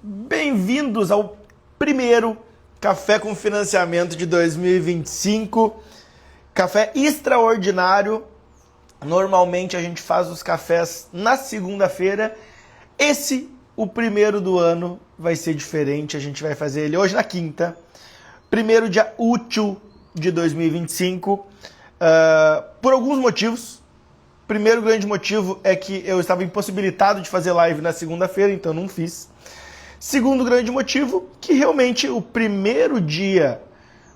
Bem-vindos ao primeiro Café com Financiamento de 2025. Café extraordinário. Normalmente a gente faz os cafés na segunda-feira. O primeiro do ano, vai ser diferente. A gente vai fazer ele hoje na quinta. Primeiro dia útil de 2025. Por alguns motivos. Primeiro grande motivo é que eu estava impossibilitado de fazer live na segunda-feira, então não fiz. Segundo grande motivo, que realmente o primeiro dia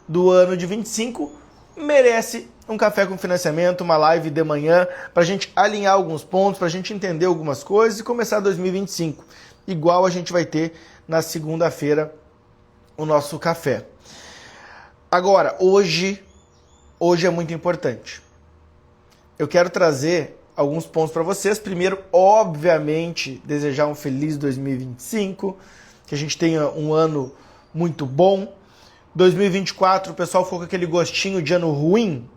do ano de 25 merece um café com financiamento, uma live de manhã, para a gente alinhar alguns pontos, para a gente entender algumas coisas e começar 2025. Igual a gente vai ter na segunda-feira o nosso café. Agora, hoje é muito importante. Eu quero trazer alguns pontos para vocês. Primeiro, obviamente, desejar um feliz 2025, que a gente tenha um ano muito bom. 2024, o pessoal ficou com aquele gostinho de ano ruim,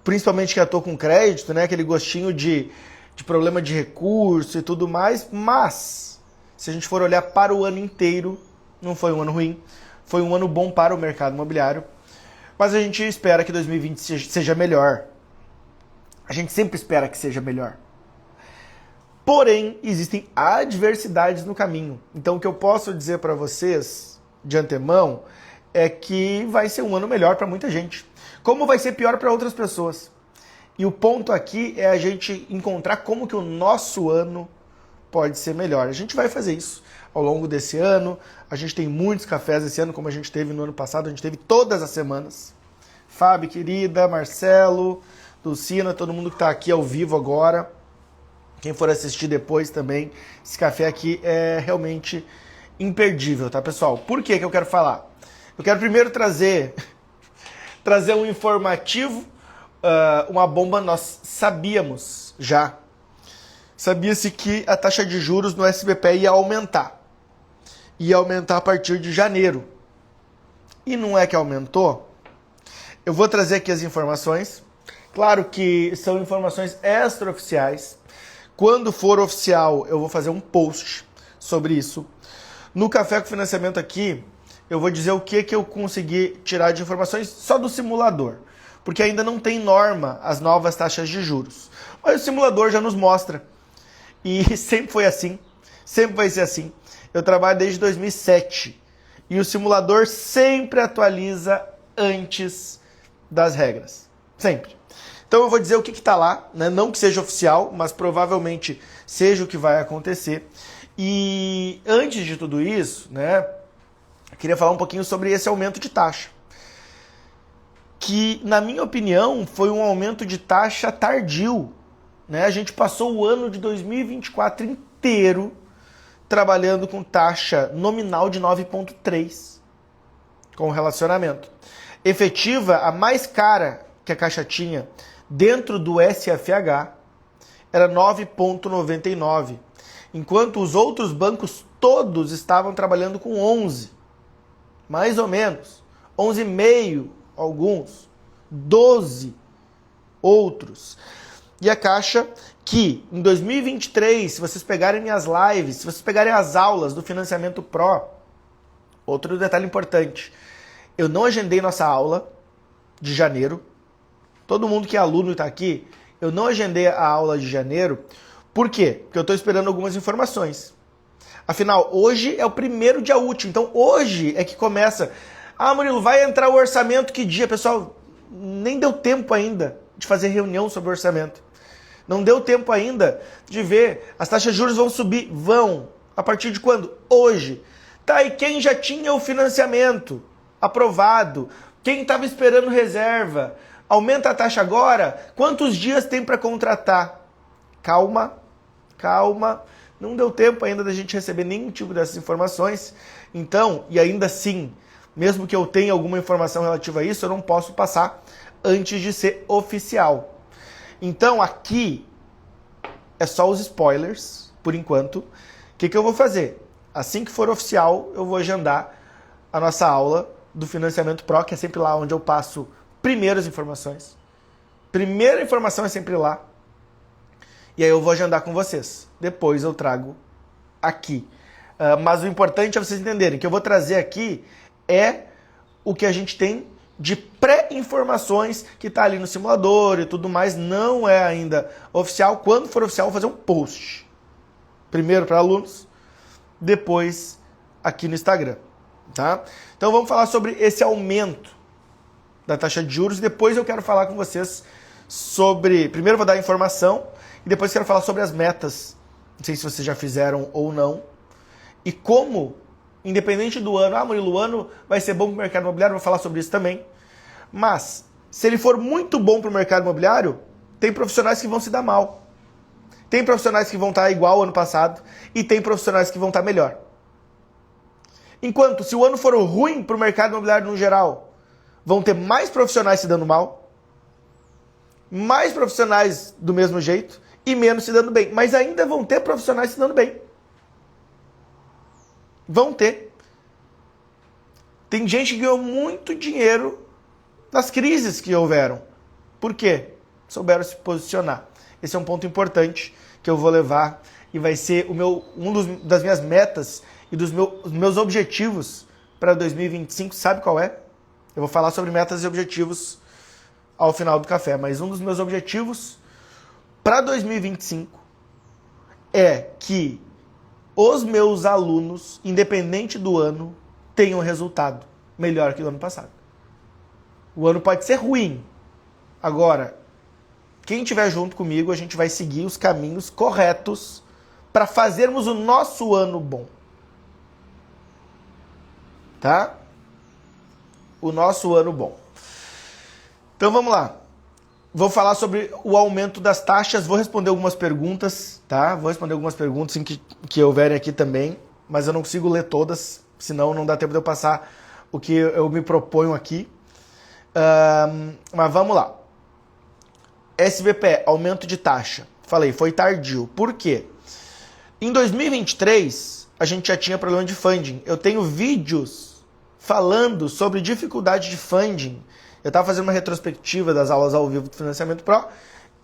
principalmente que eu tô com crédito, né? Aquele gostinho de problema de recurso e tudo mais. Mas, se a gente for olhar para o ano inteiro, não foi um ano ruim, foi um ano bom para o mercado imobiliário. Mas a gente espera que 2020 seja melhor. A gente sempre espera que seja melhor. Porém, existem adversidades no caminho. Então, o que eu posso dizer para vocês, de antemão, é que vai ser um ano melhor para muita gente. Como vai ser pior para outras pessoas. E o ponto aqui é a gente encontrar como que o nosso ano pode ser melhor. A gente vai fazer isso ao longo desse ano. A gente tem muitos cafés esse ano, como a gente teve no ano passado. A gente teve todas as semanas. Fábio, querida, Marcelo, Lucina, todo mundo que está aqui ao vivo agora. Quem for assistir depois também, esse café aqui é realmente imperdível, tá, pessoal? Por que eu quero falar? Eu quero primeiro trazer um informativo, uma bomba. Nós sabíamos já. Sabia-se que a taxa de juros no SBPE ia aumentar. Ia aumentar a partir de janeiro. E não é que aumentou? Eu vou trazer aqui as informações. Claro que são informações extraoficiais. Quando for oficial, eu vou fazer um post sobre isso. No Café com Financiamento aqui, eu vou dizer o que eu consegui tirar de informações só do simulador. Porque ainda não tem norma as novas taxas de juros. Mas o simulador já nos mostra. E sempre foi assim. Sempre vai ser assim. Eu trabalho desde 2007. E o simulador sempre atualiza antes das regras. Sempre. Então eu vou dizer o que está lá, né? Não que seja oficial, mas provavelmente seja o que vai acontecer. E antes de tudo isso, né, eu queria falar um pouquinho sobre esse aumento de taxa. Que, na minha opinião, foi um aumento de taxa tardio. Né? A gente passou o ano de 2024 inteiro trabalhando com taxa nominal de 9,3 com relacionamento. Efetiva, a mais cara que a Caixa tinha dentro do SFH era 9,99, enquanto os outros bancos todos estavam trabalhando com 11, mais ou menos, 11,5 alguns, 12 outros. E a Caixa que em 2023, se vocês pegarem minhas lives, se vocês pegarem as aulas do Financiamento Pro, outro detalhe importante, eu não agendei nossa aula de janeiro. Todo mundo que é aluno e está aqui, eu não agendei a aula de janeiro. Por quê? Porque eu estou esperando algumas informações. Afinal, hoje é o primeiro dia útil. Então, hoje é que começa. Ah, Murilo, vai entrar o orçamento que dia? Pessoal, nem deu tempo ainda de fazer reunião sobre o orçamento. Não deu tempo ainda de ver. As taxas de juros vão subir? Vão. A partir de quando? Hoje. Tá, e quem já tinha o financiamento aprovado? Quem estava esperando reserva? Aumenta a taxa agora? Quantos dias tem para contratar? Calma, calma. Não deu tempo ainda da gente receber nenhum tipo dessas informações. Então, e ainda assim, mesmo que eu tenha alguma informação relativa a isso, eu não posso passar antes de ser oficial. Então, aqui é só os spoilers, por enquanto. O que eu vou fazer? Assim que for oficial, eu vou agendar a nossa aula do Financiamento Pro, que é sempre lá onde eu passo primeiras informações. Primeira informação é sempre lá. E aí eu vou agendar com vocês. Depois eu trago aqui Mas o importante é vocês entenderem que eu vou trazer aqui é o que a gente tem de pré-informações que está ali no simulador e tudo mais, não é ainda oficial. Quando for oficial, eu vou fazer um post. Primeiro para alunos, depois aqui no Instagram. Tá? Então vamos falar sobre esse aumento da taxa de juros e depois eu quero falar com vocês sobre... Primeiro eu vou dar a informação e depois quero falar sobre as metas. Não sei se vocês já fizeram ou não. E como, independente do ano, Murilo, o ano vai ser bom para o mercado imobiliário, vou falar sobre isso também. Mas, se ele for muito bom para o mercado imobiliário, tem profissionais que vão se dar mal. Tem profissionais que vão estar igual ao ano passado e tem profissionais que vão estar melhor. Enquanto, se o ano for ruim para o mercado imobiliário no geral, vão ter mais profissionais se dando mal, mais profissionais do mesmo jeito e menos se dando bem. Mas ainda vão ter profissionais se dando bem. Vão ter. Tem gente que ganhou muito dinheiro nas crises que houveram. Por quê? Souberam se posicionar. Esse é um ponto importante que eu vou levar e vai ser das minhas metas e dos meus objetivos para 2025. Sabe qual é? Eu vou falar sobre metas e objetivos ao final do café, mas um dos meus objetivos para 2025 é que os meus alunos, independente do ano, tenham resultado melhor que o ano passado. O ano pode ser ruim. Agora, quem estiver junto comigo, a gente vai seguir os caminhos corretos para fazermos o nosso ano bom. Tá? O nosso ano bom. Então vamos lá. Vou falar sobre o aumento das taxas, vou responder algumas perguntas, tá? Vou responder algumas perguntas que houverem aqui também, mas eu não consigo ler todas, senão não dá tempo de eu passar o que eu me proponho aqui. Mas vamos lá. SBPE, aumento de taxa. Falei, foi tardio. Por quê? Em 2023, a gente já tinha problema de funding. Eu tenho vídeos falando sobre dificuldade de funding. Eu estava fazendo uma retrospectiva das aulas ao vivo do Financiamento Pro,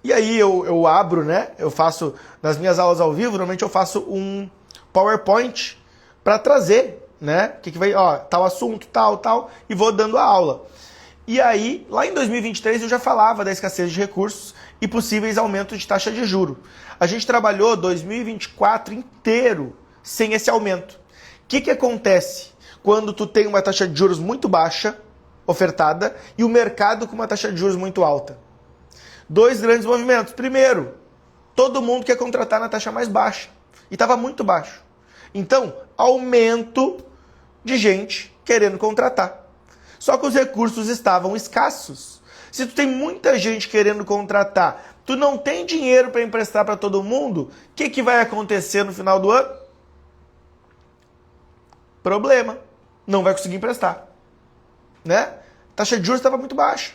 e aí eu abro, né? Eu faço, nas minhas aulas ao vivo, normalmente eu faço um PowerPoint para trazer, né? Que vai, tal assunto, tal, e vou dando a aula. E aí, lá em 2023, eu já falava da escassez de recursos e possíveis aumentos de taxa de juro. A gente trabalhou 2024 inteiro sem esse aumento. O que acontece quando tu tem uma taxa de juros muito baixa, ofertada, e o mercado com uma taxa de juros muito alta? Dois grandes movimentos. Primeiro, todo mundo quer contratar na taxa mais baixa. E estava muito baixo. Então, aumento de gente querendo contratar. Só que os recursos estavam escassos. Se tu tem muita gente querendo contratar, tu não tem dinheiro para emprestar para todo mundo, o que vai acontecer no final do ano? Problema. Não vai conseguir emprestar. Né? A taxa de juros estava muito baixa.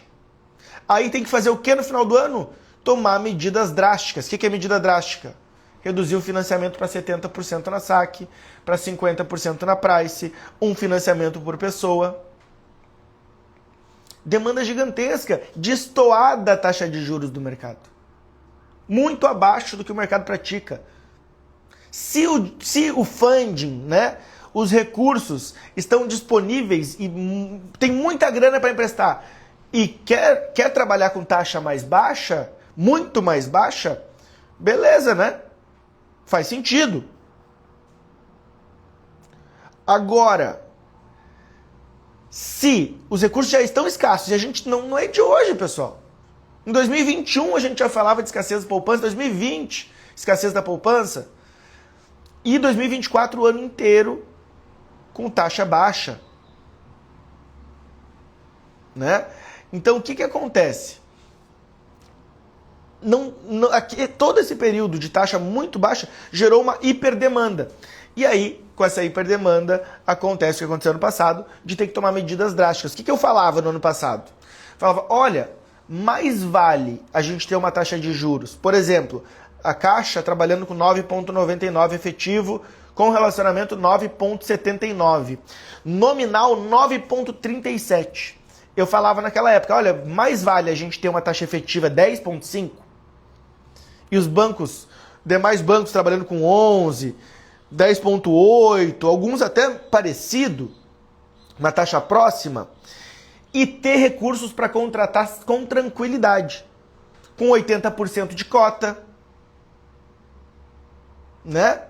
Aí tem que fazer o que no final do ano? Tomar medidas drásticas. O que é medida drástica? Reduzir o financiamento para 70% na saque, para 50% na price, um financiamento por pessoa. Demanda gigantesca, destoada da taxa de juros do mercado. Muito abaixo do que o mercado pratica. Se o funding, né, os recursos estão disponíveis e tem muita grana para emprestar e quer trabalhar com taxa mais baixa, muito mais baixa, beleza, né? Faz sentido. Agora, se os recursos já estão escassos, e a gente não é de hoje, pessoal. Em 2021 a gente já falava de escassez da poupança, 2020 escassez da poupança, e 2024 o ano inteiro com taxa baixa. Né? Então o que acontece? Todo esse período de taxa muito baixa gerou uma hiperdemanda. E aí, com essa hiperdemanda, acontece o que aconteceu no passado, de ter que tomar medidas drásticas. O que eu falava no ano passado? Falava, olha, mais vale a gente ter uma taxa de juros. Por exemplo, a Caixa trabalhando com 9,99 efetivo, com relacionamento 9,79. Nominal 9,37. Eu falava naquela época, olha, mais vale a gente ter uma taxa efetiva 10,5 e os demais bancos trabalhando com 11, 10,8, alguns até parecido, uma taxa próxima, e ter recursos para contratar com tranquilidade, com 80% de cota, né?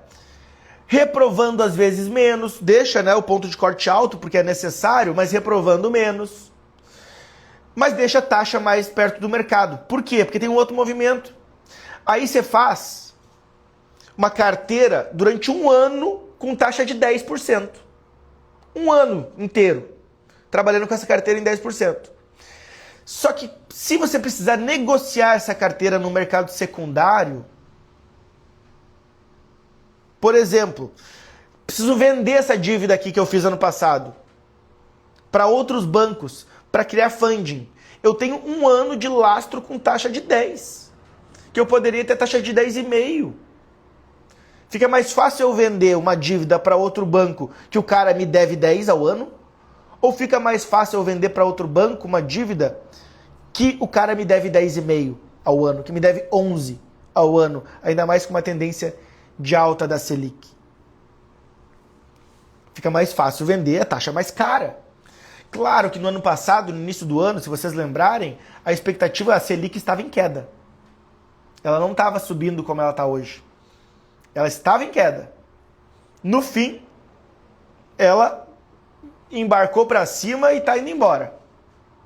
Reprovando às vezes menos, deixa, né, o ponto de corte alto porque é necessário, mas reprovando menos. Mas deixa a taxa mais perto do mercado. Por quê? Porque tem um outro movimento. Aí você faz uma carteira durante um ano com taxa de 10%. Um ano inteiro, trabalhando com essa carteira em 10%. Só que se você precisar negociar essa carteira no mercado secundário, por exemplo, preciso vender essa dívida aqui que eu fiz ano passado para outros bancos, para criar funding. Eu tenho um ano de lastro com taxa de 10, que eu poderia ter taxa de 10,5. Fica mais fácil eu vender uma dívida para outro banco que o cara me deve 10 ao ano? Ou fica mais fácil eu vender para outro banco uma dívida que o cara me deve 10,5 ao ano, que me deve 11 ao ano, ainda mais com uma tendência de alta da Selic? Fica mais fácil vender a taxa mais cara. Claro que no ano passado, no início do ano, se vocês lembrarem, a expectativa, a Selic estava em queda. Ela não estava subindo como ela está hoje. Ela estava em queda. No fim, ela embarcou para cima e está indo embora,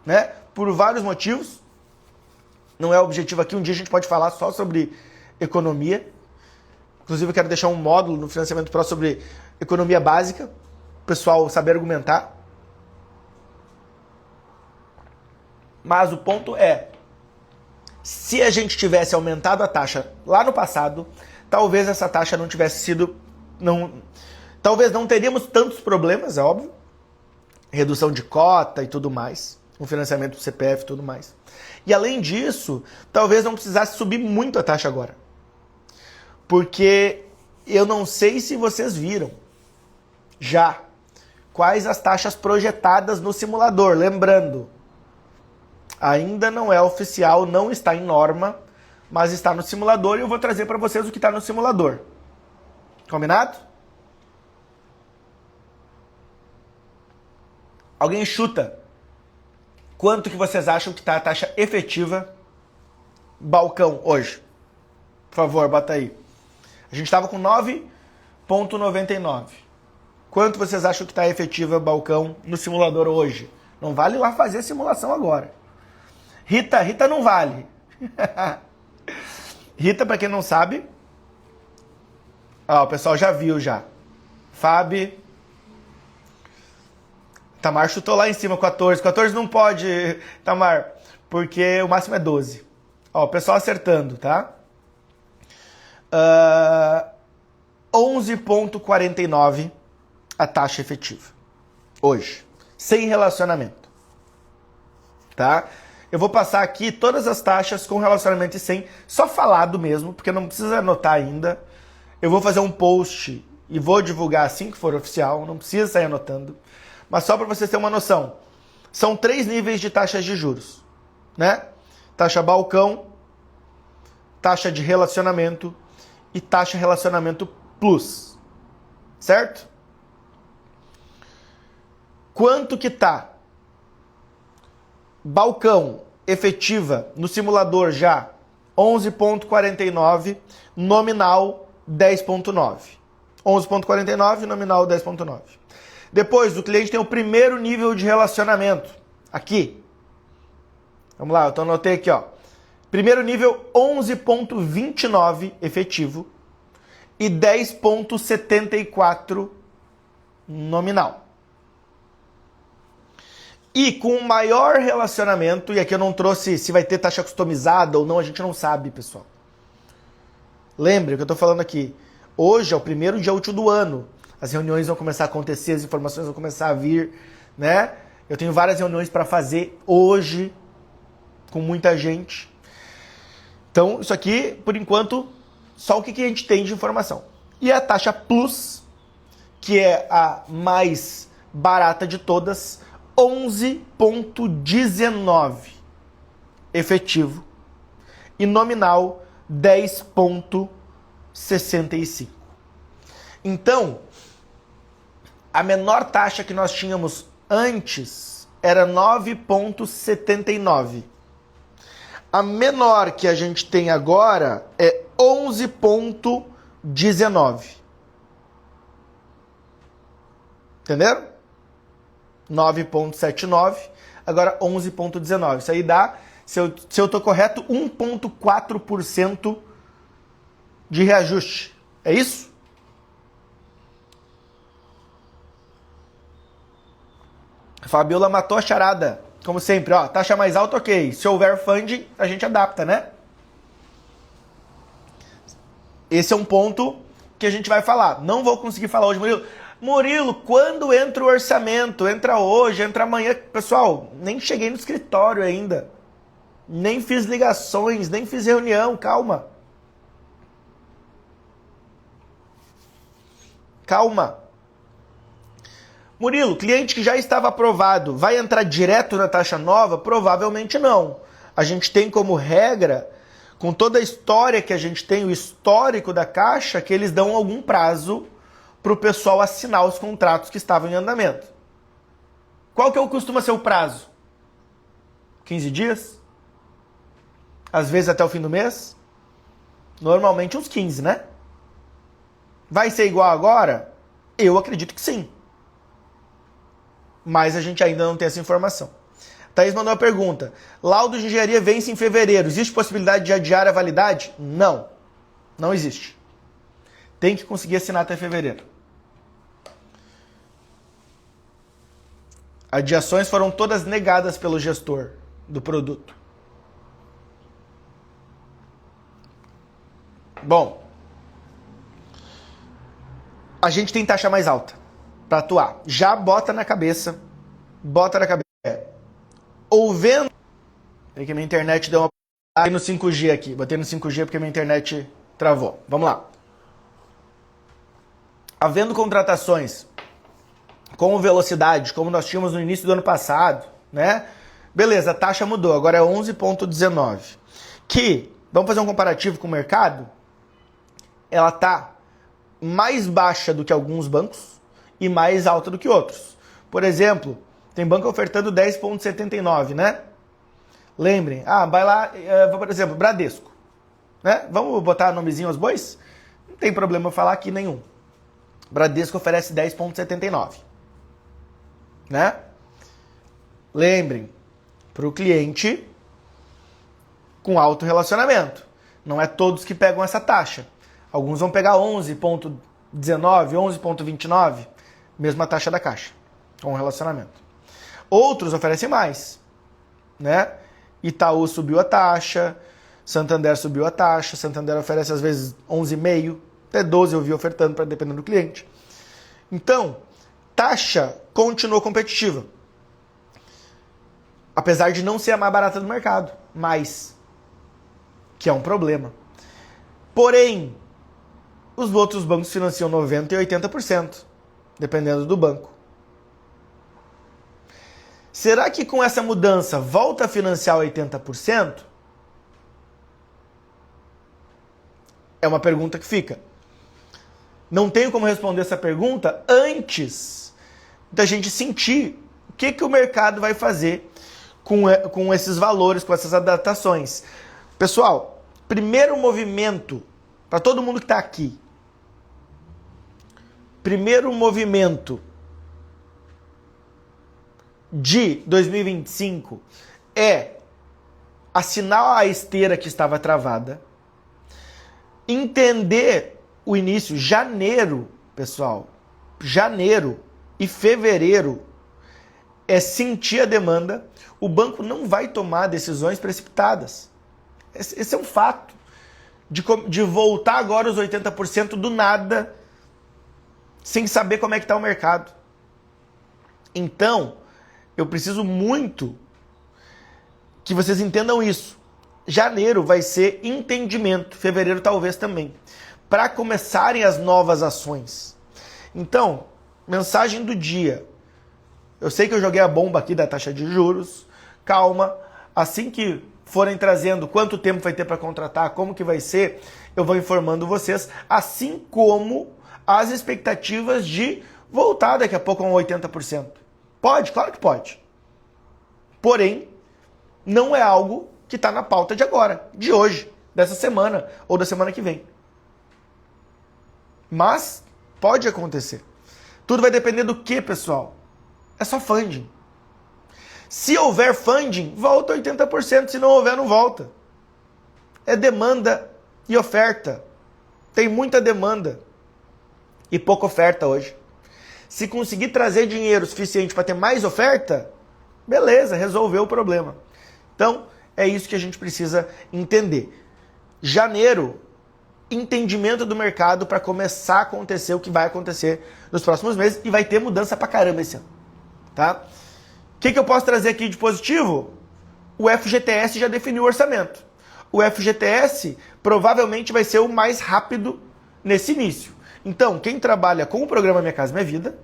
né? Por vários motivos. Não é o objetivo aqui. Um dia a gente pode falar só sobre economia. Inclusive, eu quero deixar um módulo no Financiamento Pro sobre economia básica, o pessoal saber argumentar. Mas o ponto é, se a gente tivesse aumentado a taxa lá no passado, talvez essa taxa não tivesse sido... talvez não teríamos tantos problemas, é óbvio. Redução de cota e tudo mais. O financiamento do CPF e tudo mais. E além disso, talvez não precisasse subir muito a taxa agora. Porque eu não sei se vocês viram já quais as taxas projetadas no simulador. Lembrando, ainda não é oficial, não está em norma, mas está no simulador e eu vou trazer para vocês o que está no simulador. Combinado? Alguém chuta quanto que vocês acham que está a taxa efetiva balcão hoje? Por favor, bota aí. A gente estava com 9,99. Quanto vocês acham que está a efetiva balcão no simulador hoje? Não vale lá fazer a simulação agora. Rita não vale. Rita, para quem não sabe, ó, o pessoal já viu já. Fábio. Tamar chutou lá em cima, 14. 14 não pode, Tamar, porque o máximo é 12. Ó, o pessoal acertando, tá? 11,49 a taxa efetiva. Hoje. Sem relacionamento. Tá? Eu vou passar aqui todas as taxas com relacionamento e sem, só falado mesmo, porque não precisa anotar ainda. Eu vou fazer um post e vou divulgar assim que for oficial, não precisa sair anotando. Mas só para vocês terem uma noção, são 3 níveis de taxas de juros, né? Taxa balcão, taxa de relacionamento e taxa relacionamento plus, certo? Quanto que tá? Balcão efetiva no simulador já 11,49, nominal 10,9. 11,49, nominal 10,9. Depois, o cliente tem o primeiro nível de relacionamento. Aqui. Vamos lá, eu anotei aqui, ó. Primeiro nível, 11,29 efetivo e 10,74 nominal. E com o maior relacionamento, e aqui eu não trouxe se vai ter taxa customizada ou não, a gente não sabe, pessoal. Lembre o que eu estou falando aqui. Hoje é o primeiro dia útil do ano. As reuniões vão começar a acontecer, as informações vão começar a vir, né? Eu tenho várias reuniões para fazer hoje, com muita gente. Então, isso aqui, por enquanto, só o que a gente tem de informação. E a taxa Plus, que é a mais barata de todas, 11,19 efetivo e nominal 10,65. Então, a menor taxa que nós tínhamos antes era 9,79. A menor que a gente tem agora é 11,19. Entenderam? 9,79, agora 11,19. Isso aí dá, se eu tô correto, 1,4% de reajuste. É isso? Fabiola matou a charada. Como sempre, ó, taxa mais alta, ok. Se houver funding, a gente adapta, né? Esse é um ponto que a gente vai falar. Não vou conseguir falar hoje, Murilo. Murilo, quando entra o orçamento? Entra hoje, entra amanhã. Pessoal, nem cheguei no escritório ainda. Nem fiz ligações, nem fiz reunião. Calma. Calma. Murilo, cliente que já estava aprovado, vai entrar direto na taxa nova? Provavelmente não. A gente tem como regra, com toda a história que a gente tem, o histórico da Caixa, que eles dão algum prazo para o pessoal assinar os contratos que estavam em andamento. Qual que costuma ser o prazo? 15 dias? Às vezes até o fim do mês? Normalmente uns 15, né? Vai ser igual agora? Eu acredito que sim. Mas a gente ainda não tem essa informação. Thaís mandou uma pergunta. Laudo de engenharia vence em fevereiro. Existe possibilidade de adiar a validade? Não. Não existe. Tem que conseguir assinar até fevereiro. Adiações foram todas negadas pelo gestor do produto. Bom, a gente tem taxa mais alta para atuar. Já bota na cabeça. Ouvendo. É que minha internet deu uma. Botei no 5G aqui. Botei no 5G porque minha internet travou. Vamos lá. Havendo contratações com velocidade, como nós tínhamos no início do ano passado, né? Beleza, a taxa mudou, agora é 11,19. Que, vamos fazer um comparativo com o mercado? Ela tá mais baixa do que alguns bancos e mais alta do que outros. Por exemplo, tem banco ofertando 10,79, né? Lembrem, vai lá, por exemplo, Bradesco, né? Vamos botar nomezinho aos bois? Não tem problema eu falar aqui nenhum. Bradesco oferece 10,79, né? Lembrem, para o cliente com alto relacionamento. Não é todos que pegam essa taxa. Alguns vão pegar 11,19, 11,29, mesma taxa da Caixa, com relacionamento. Outros oferecem mais, né? Itaú subiu a taxa, Santander subiu a taxa, Santander oferece às vezes 11,5, até 12 eu vi ofertando, para dependendo do cliente. Então, taxa continuou competitiva. Apesar de não ser a mais barata do mercado, mas que é um problema. Porém, os outros bancos financiam 90% e 80%, dependendo do banco. Será que com essa mudança volta a financiar 80%? É uma pergunta que fica. Não tenho como responder essa pergunta antes da gente sentir o que o mercado vai fazer com esses valores, com essas adaptações. Pessoal, primeiro movimento, para todo mundo que está aqui, primeiro movimento de 2025 é assinar a esteira que estava travada, entender o início, janeiro, pessoal, janeiro e fevereiro é sentir a demanda, o banco não vai tomar decisões precipitadas. Esse é um fato. De voltar agora os 80% do nada, sem saber como é que está o mercado. Então, eu preciso muito que vocês entendam isso. Janeiro vai ser entendimento, fevereiro talvez também, para começarem as novas ações. Então, mensagem do dia. Eu sei que eu joguei a bomba aqui da taxa de juros. Calma, assim que forem trazendo quanto tempo vai ter para contratar, como que vai ser, eu vou informando vocês, assim como as expectativas de voltar daqui a pouco a um 80%. Pode? Claro que pode. Porém, não é algo que está na pauta de agora, de hoje, dessa semana ou da semana que vem. Mas pode acontecer. Tudo vai depender do que, pessoal? É só funding. Se houver funding, volta 80%. Se não houver, não volta. É demanda e oferta. Tem muita demanda e pouca oferta hoje. Se conseguir trazer dinheiro suficiente para ter mais oferta, beleza, resolveu o problema. Então, é isso que a gente precisa entender. Janeiro, entendimento do mercado para começar a acontecer o que vai acontecer nos próximos meses e vai ter mudança pra caramba esse ano. Tá? O que eu posso trazer aqui de positivo? O FGTS já definiu o orçamento. O FGTS provavelmente vai ser o mais rápido nesse início. Então, quem trabalha com o programa Minha Casa Minha Vida,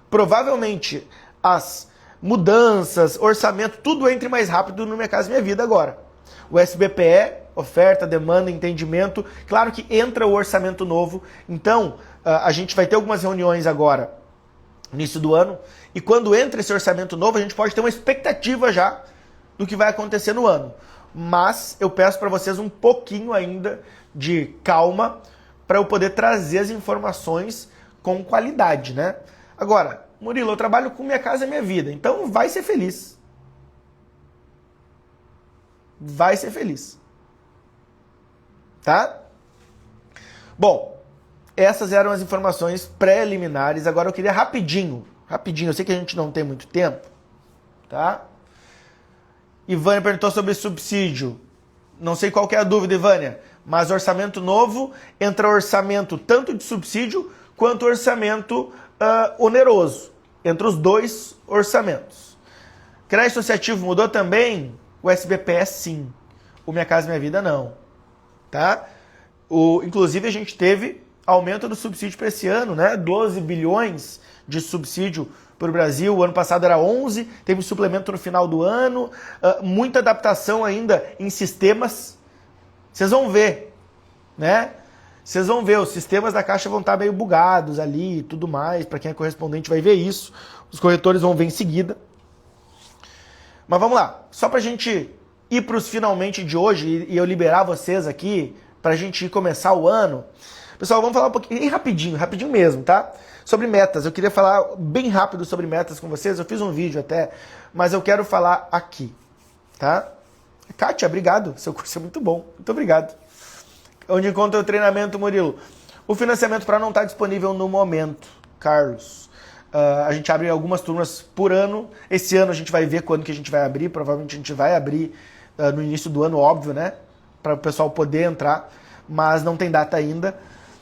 provavelmente as mudanças, orçamento, tudo entre mais rápido no Minha Casa Minha Vida agora. O SBPE, oferta, demanda, entendimento, claro que entra o orçamento novo, então a gente vai ter algumas reuniões agora, início do ano, e quando entra esse orçamento novo, a gente pode ter uma expectativa já do que vai acontecer no ano. Mas eu peço para vocês um pouquinho ainda de calma para eu poder trazer as informações com qualidade, né? Agora, Murilo, eu trabalho com Minha Casa Minha Vida, então vai ser feliz. Vai ser feliz. Tá? Bom, essas eram as informações preliminares. Agora eu queria rapidinho, eu sei que a gente não tem muito tempo, tá? Ivânia perguntou sobre subsídio. Não sei qual que é a dúvida, Ivânia, mas orçamento novo, entra orçamento tanto de subsídio quanto orçamento oneroso. Entre os dois orçamentos. Crédito associativo mudou também? O SBPE sim. O Minha Casa Minha Vida não. Tá? Inclusive a gente teve aumento do subsídio para esse ano, né? 12 bilhões de subsídio para o Brasil. O ano passado era 11, teve um suplemento no final do ano. Muita adaptação ainda em sistemas. Vocês vão ver, né? Vocês vão ver, os sistemas da Caixa vão estar meio bugados ali e tudo mais. Para quem é correspondente vai ver isso. Os corretores vão ver em seguida. Mas vamos lá, só para a gente ir para os finalmente de hoje e eu liberar vocês aqui para a gente começar o ano. Pessoal, vamos falar um pouquinho, e rapidinho mesmo, tá? Sobre metas. Eu queria falar bem rápido sobre metas com vocês. Eu fiz um vídeo até, mas eu quero falar aqui, tá? Kátia, obrigado. Seu curso é muito bom. Muito obrigado. Onde encontra o treinamento, Murilo? O financiamento para não estar disponível no momento, Carlos. A gente abre algumas turmas por ano. Esse ano a gente vai ver quando que a gente vai abrir. Provavelmente a gente vai abrir no início do ano, óbvio, né? Para o pessoal poder entrar. Mas não tem data ainda.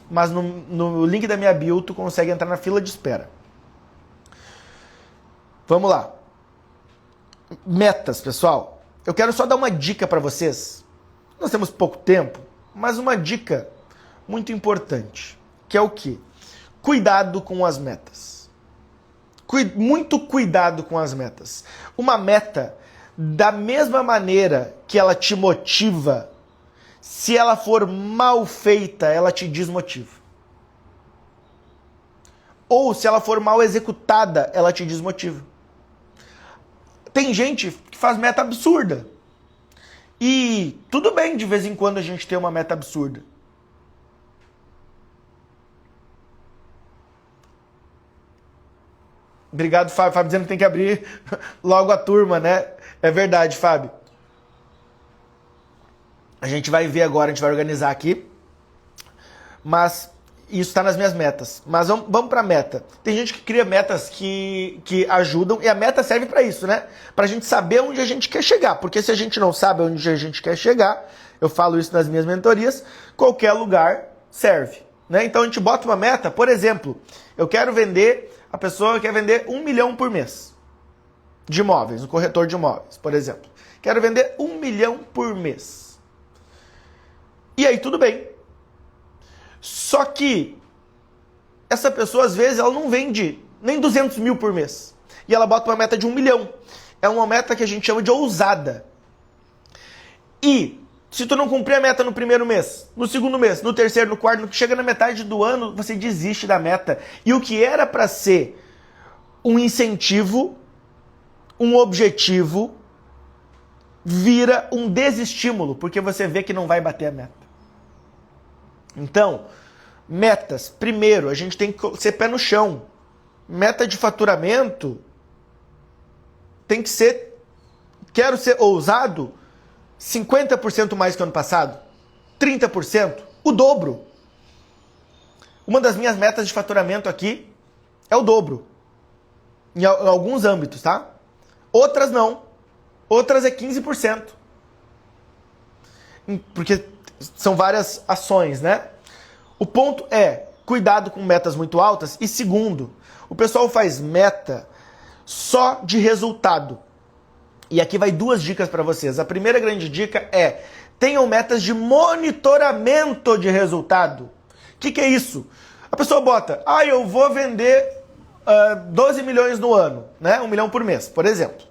Mas no link da minha bio tu consegue entrar na fila de espera. Vamos lá. Metas, pessoal. Eu quero só dar uma dica para vocês. Nós temos pouco tempo, mas uma dica muito importante. Que é o quê? Cuidado com as metas. Muito cuidado com as metas. Uma meta, da mesma maneira que ela te motiva, se ela for mal feita, ela te desmotiva. Ou se ela for mal executada, ela te desmotiva. Tem gente que faz meta absurda. E tudo bem de vez em quando a gente ter uma meta absurda. Obrigado, Fábio. Fábio dizendo que tem que abrir logo a turma, né? É verdade, Fábio. A gente vai ver agora, a gente vai organizar aqui. Mas isso está nas minhas metas. Mas vamos para a meta. Tem gente que cria metas que ajudam, e a meta serve para isso, né? Para a gente saber onde a gente quer chegar. Porque se a gente não sabe onde a gente quer chegar, eu falo isso nas minhas mentorias, qualquer lugar serve, né? Então a gente bota uma meta, por exemplo, eu quero vender, a pessoa quer vender 1 milhão por mês de imóveis, um corretor de imóveis, por exemplo. Quero vender 1 milhão por mês. E aí tudo bem. Só que essa pessoa, às vezes, ela não vende nem 200 mil por mês. E ela bota uma meta de 1 milhão. É uma meta que a gente chama de ousada. E Se tu não cumprir a meta no primeiro mês, no segundo mês, no terceiro, no quarto, chega na metade do ano, você desiste da meta. E o que era para ser um incentivo, um objetivo, vira um desestímulo, porque você vê que não vai bater a meta. Então, metas. Primeiro, a gente tem que ser pé no chão. Meta de faturamento tem que ser, quero ser ousado, 50% mais que o ano passado, 30%, o dobro. Uma das minhas metas de faturamento aqui é o dobro. Em alguns âmbitos, tá? Outras não. Outras é 15%. Porque são várias ações, né? O ponto é, cuidado com metas muito altas. E segundo, o pessoal faz meta só de resultado. E aqui vai duas dicas para vocês. A primeira grande dica é, tenham metas de monitoramento de resultado. O que é isso? A pessoa bota, eu vou vender 12 milhões no ano, né? 1 milhão por mês, por exemplo.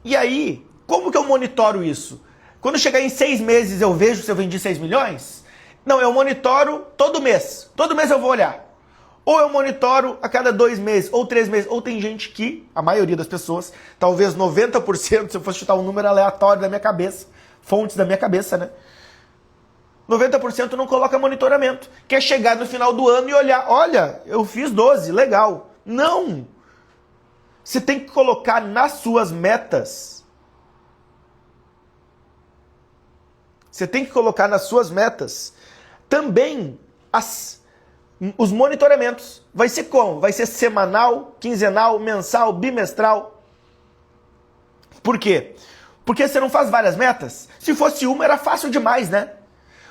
E aí, como que eu monitoro isso? Quando chegar em 6 meses eu vejo se eu vendi 6 milhões? Não, eu monitoro todo mês. Todo mês eu vou olhar. Ou eu monitoro a cada 2 meses, ou 3 meses. Ou tem gente que, a maioria das pessoas, talvez 90%, se eu fosse chutar um número aleatório da minha cabeça, fontes da minha cabeça, né? 90% não coloca monitoramento. Quer chegar no final do ano e olhar, olha, eu fiz 12, legal. Não! Você tem que colocar nas suas metas. Você tem que colocar nas suas metas também os monitoramentos. Vai ser como? Vai ser semanal, quinzenal, mensal, bimestral. Por quê? Porque você não faz várias metas? Se fosse uma, era fácil demais, né?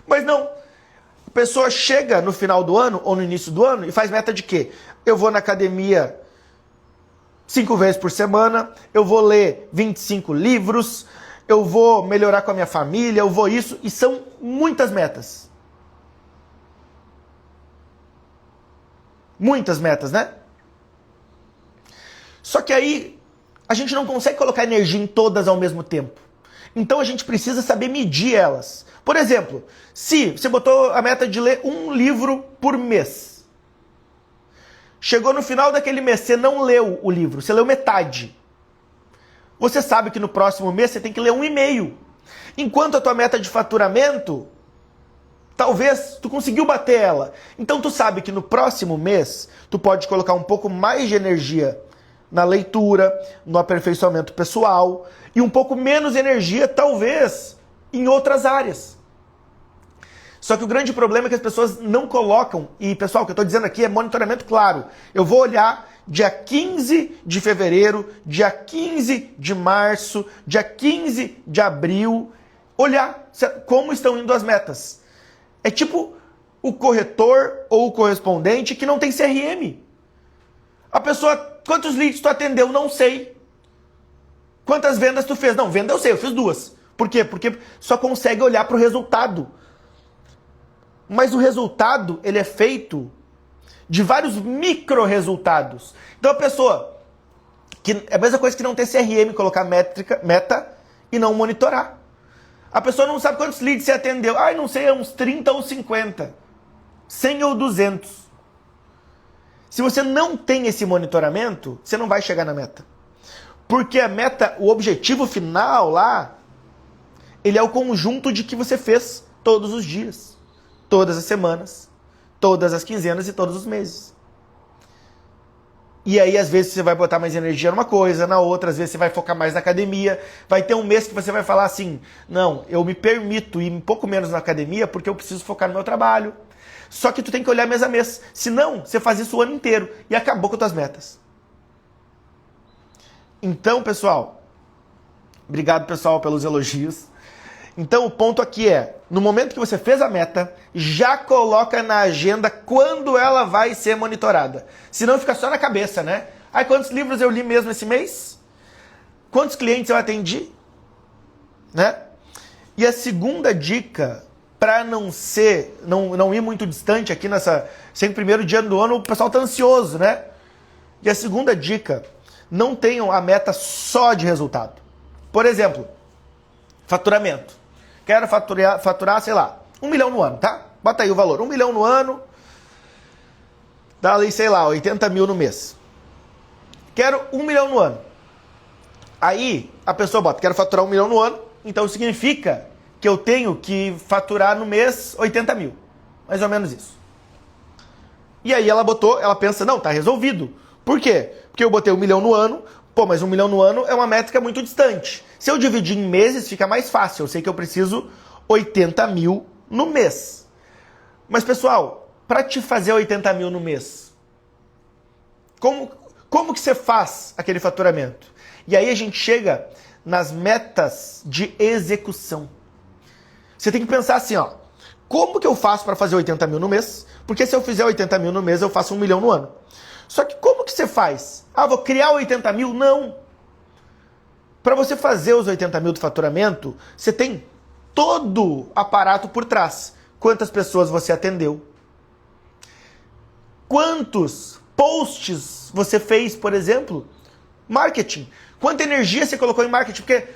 Mas não. A pessoa chega no final do ano ou no início do ano e faz meta de quê? Eu vou na academia 5 vezes por semana, eu vou ler 25 livros, eu vou melhorar com a minha família, eu vou isso, e são muitas metas. Muitas metas, né? Só que aí a gente não consegue colocar energia em todas ao mesmo tempo. Então a gente precisa saber medir elas. Por exemplo, se você botou a meta de ler 1 livro por mês, chegou no final daquele mês, você não leu o livro, você leu metade. Você sabe que no próximo mês você tem que ler 1,5. Enquanto a tua meta de faturamento, talvez tu conseguiu bater ela. Então tu sabe que no próximo mês, tu pode colocar um pouco mais de energia na leitura, no aperfeiçoamento pessoal, e um pouco menos energia, talvez, em outras áreas. Só que o grande problema é que as pessoas não colocam, e pessoal, o que eu estou dizendo aqui é monitoramento claro. Eu vou olhar dia 15 de fevereiro, dia 15 de março, dia 15 de abril, olhar como estão indo as metas. É tipo o corretor ou o correspondente que não tem CRM. A pessoa, quantos leads tu atendeu? Não sei. Quantas vendas tu fez? Não, venda eu sei, eu fiz 2. Por quê? Porque só consegue olhar para o resultado. Mas o resultado, ele é feito de vários micro resultados. Então a pessoa, que é a mesma coisa que não ter CRM, colocar meta e não monitorar. A pessoa não sabe quantos leads você atendeu. Não sei, é uns 30 ou 50. 100 ou 200. Se você não tem esse monitoramento, você não vai chegar na meta. Porque a meta, o objetivo final lá, ele é o conjunto de que você fez todos os dias, todas as semanas, todas as quinzenas e todos os meses. E aí, às vezes, você vai botar mais energia numa coisa, na outra, às vezes você vai focar mais na academia. Vai ter um mês que você vai falar assim, não, eu me permito ir um pouco menos na academia porque eu preciso focar no meu trabalho. Só que tu tem que olhar mês a mês. Senão, você faz isso o ano inteiro e acabou com as tuas metas. Então, pessoal, obrigado, pessoal, pelos elogios. Então, o ponto aqui é, no momento que você fez a meta, já coloca na agenda quando ela vai ser monitorada. Senão fica só na cabeça, né? Quantos livros eu li mesmo esse mês? Quantos clientes eu atendi? Né? E a segunda dica, para não ir muito distante aqui sempre primeiro dia do ano, o pessoal tá ansioso, né? E a segunda dica, não tenham a meta só de resultado. Por exemplo, Faturamento. Quero faturar, sei lá, 1 milhão no ano, tá? Bota aí o valor. 1 milhão no ano, dá ali, sei lá, 80 mil no mês. Quero 1 milhão no ano. Aí a pessoa bota, quero faturar 1 milhão no ano, então significa que eu tenho que faturar no mês 80 mil. Mais ou menos isso. E aí ela pensa, não, tá resolvido. Por quê? Porque eu botei 1 milhão no ano, mas 1 milhão no ano é uma métrica muito distante. Se eu dividir em meses, fica mais fácil. Eu sei que eu preciso 80 mil no mês. Mas, pessoal, para te fazer 80 mil no mês, como que você faz aquele faturamento? E aí a gente chega nas metas de execução. Você tem que pensar assim, ó. Como que eu faço para fazer 80 mil no mês? Porque se eu fizer 80 mil no mês, eu faço 1 milhão no ano. Só que como que você faz? Ah, vou criar 80 mil? Não. Para você fazer os 80 mil do faturamento, você tem todo o aparato por trás. Quantas pessoas você atendeu? Quantos posts você fez, por exemplo? Marketing. Quanta energia você colocou em marketing? Porque,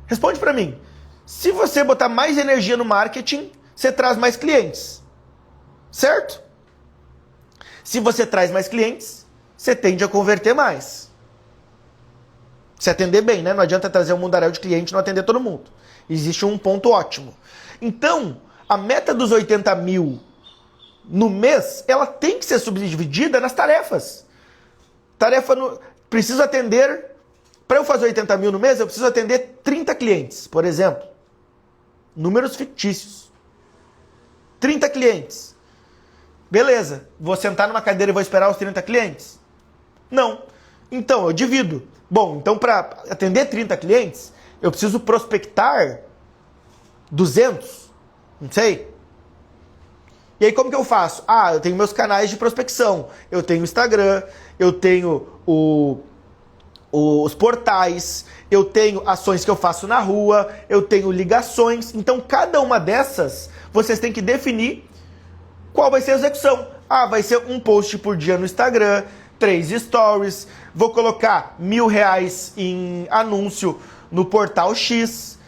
responde para mim, se você botar mais energia no marketing, você traz mais clientes. Certo? Se você traz mais clientes, você tende a converter mais. Se atender bem, né? Não adianta trazer um mundaréu de cliente e não atender todo mundo. Existe um ponto ótimo. Então, a meta dos 80 mil no mês, ela tem que ser subdividida nas tarefas. Preciso atender, para eu fazer 80 mil no mês, eu preciso atender 30 clientes, por exemplo. Números fictícios. 30 clientes. Beleza, vou sentar numa cadeira e vou esperar os 30 clientes? Não. Então, eu divido. Bom, então para atender 30 clientes, eu preciso prospectar 200? Não sei. E aí como que eu faço? Ah, eu tenho meus canais de prospecção. Eu tenho o Instagram, eu tenho os portais, eu tenho ações que eu faço na rua, eu tenho ligações. Então, cada uma dessas, vocês têm que definir qual vai ser a execução. Ah, vai ser um post por dia no Instagram, 3 stories, vou colocar R$1.000 em anúncio no portal X.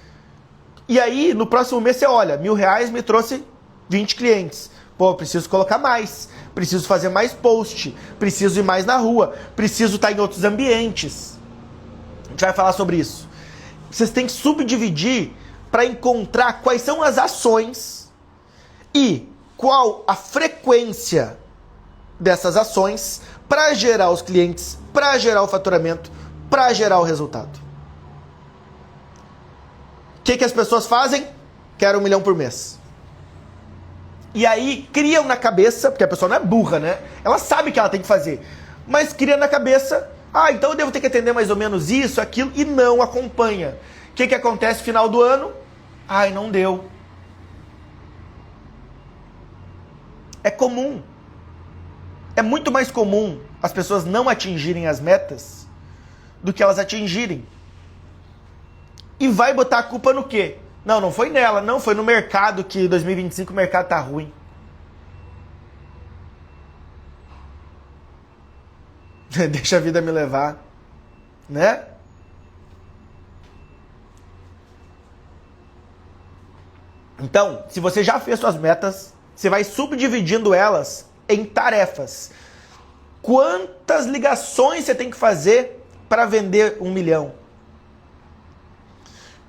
E aí, no próximo mês, você olha, R$1.000 me trouxe 20 clientes. Pô, preciso colocar mais, preciso fazer mais post, preciso ir mais na rua, preciso estar em outros ambientes. A gente vai falar sobre isso. Vocês têm que subdividir para encontrar quais são as ações e qual a frequência dessas ações para gerar os clientes, para gerar o faturamento, para gerar o resultado. O que as pessoas fazem? Quero 1 milhão por mês. E aí criam na cabeça, porque a pessoa não é burra, né? Ela sabe que ela tem que fazer, mas cria na cabeça, então eu devo ter que atender mais ou menos isso, aquilo, e não acompanha. O que acontece no final do ano? Não deu. É comum. É muito mais comum as pessoas não atingirem as metas do que elas atingirem. E vai botar a culpa no quê? Não foi nela, não, foi no mercado, que em 2025 o mercado tá ruim. Deixa a vida me levar, né? Então, se você já fez suas metas, você vai subdividindo elas em tarefas. Quantas ligações você tem que fazer para vender 1 milhão?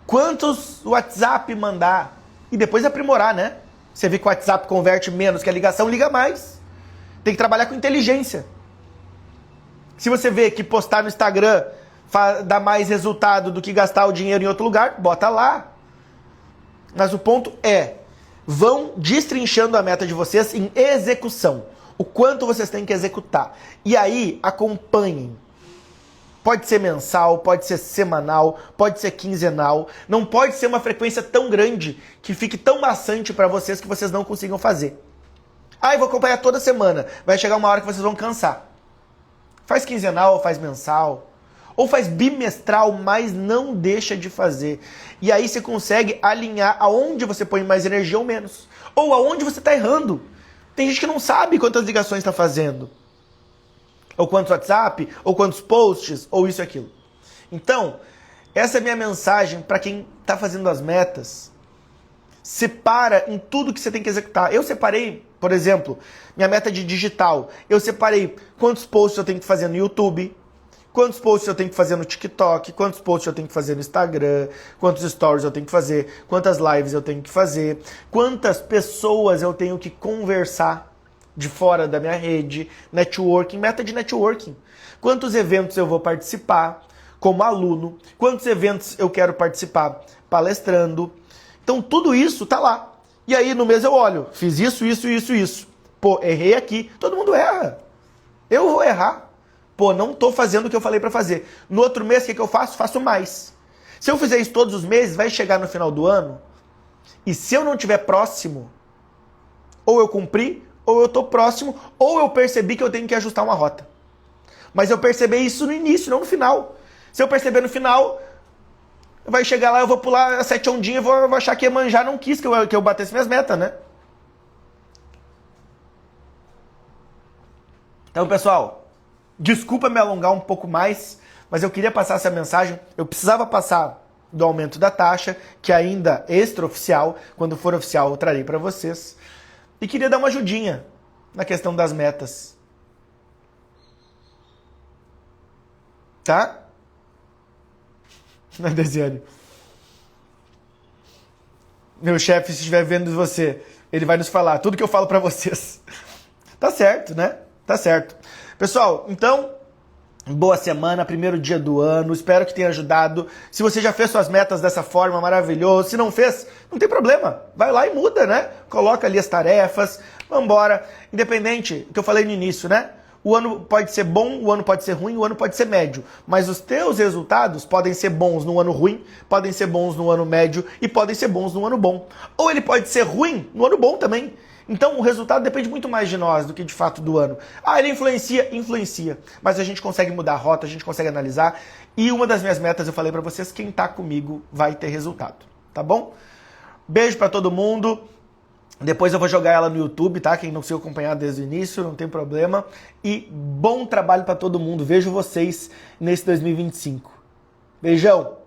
Quantos WhatsApp mandar? E depois aprimorar, né? Você vê que o WhatsApp converte menos que a ligação, liga mais. Tem que trabalhar com inteligência. Se você vê que postar no Instagram dá mais resultado do que gastar o dinheiro em outro lugar, bota lá. Mas o ponto é, vão destrinchando a meta de vocês em execução. O quanto vocês têm que executar. E aí, acompanhem. Pode ser mensal, pode ser semanal, pode ser quinzenal. Não pode ser uma frequência tão grande que fique tão maçante para vocês que vocês não consigam fazer. Eu vou acompanhar toda semana. Vai chegar uma hora que vocês vão cansar. Faz quinzenal, faz mensal. Ou faz bimestral, mas não deixa de fazer. E aí você consegue alinhar aonde você põe mais energia ou menos. Ou aonde você está errando. Tem gente que não sabe quantas ligações está fazendo. Ou quantos WhatsApp, ou quantos posts, ou isso e aquilo. Então, Essa é a minha mensagem para quem está fazendo as metas. Separa em tudo que você tem que executar. Eu separei, por exemplo, minha meta de digital. Eu separei quantos posts eu tenho que fazer no YouTube, quantos posts eu tenho que fazer no TikTok, quantos posts eu tenho que fazer no Instagram, quantos stories eu tenho que fazer, quantas lives eu tenho que fazer, quantas pessoas eu tenho que conversar de fora da minha rede, networking, meta de networking. Quantos eventos eu vou participar como aluno, quantos eventos eu quero participar palestrando. Então tudo isso tá lá. E aí no mês eu olho, fiz isso, isso, isso, isso. Pô, errei aqui. Todo mundo erra. Eu vou errar. Pô, não tô fazendo o que eu falei para fazer. No outro mês, o que eu faço? Faço mais. Se eu fizer isso todos os meses, vai chegar no final do ano, e se eu não estiver próximo, ou eu cumpri, ou eu tô próximo, ou eu percebi que eu tenho que ajustar uma rota. Mas eu percebi isso no início, não no final. Se eu perceber no final, vai chegar lá, eu vou pular as 7 ondinhas e vou achar que Iemanjá não quis que eu batesse minhas metas, né? Então, pessoal, desculpa me alongar um pouco mais, mas eu queria passar essa mensagem. Eu precisava passar do aumento da taxa, que ainda é extraoficial. Quando for oficial, eu trarei para vocês. E queria dar uma ajudinha na questão das metas. Tá? Não, Desiane. Meu chefe, se estiver vendo você, ele vai nos falar tudo que eu falo pra vocês. Tá certo, né? Tá certo. Pessoal, então, boa semana, primeiro dia do ano. Espero que tenha ajudado. Se você já fez suas metas dessa forma, maravilhoso. Se não fez, não tem problema. Vai lá e muda, né? Coloca ali as tarefas. Vambora. Independente, do que eu falei no início, né? O ano pode ser bom, o ano pode ser ruim, o ano pode ser médio. Mas os teus resultados podem ser bons no ano ruim, podem ser bons no ano médio e podem ser bons no ano bom. Ou ele pode ser ruim no ano bom também. Então o resultado depende muito mais de nós do que de fato do ano. Ah, ele influencia? Influencia. Mas a gente consegue mudar a rota, a gente consegue analisar. E uma das minhas metas, eu falei pra vocês, quem tá comigo vai ter resultado. Tá bom? Beijo pra todo mundo. Depois eu vou jogar ela no YouTube, tá? Quem não se acompanhar desde o início, não tem problema. E bom trabalho pra todo mundo. Vejo vocês nesse 2025. Beijão!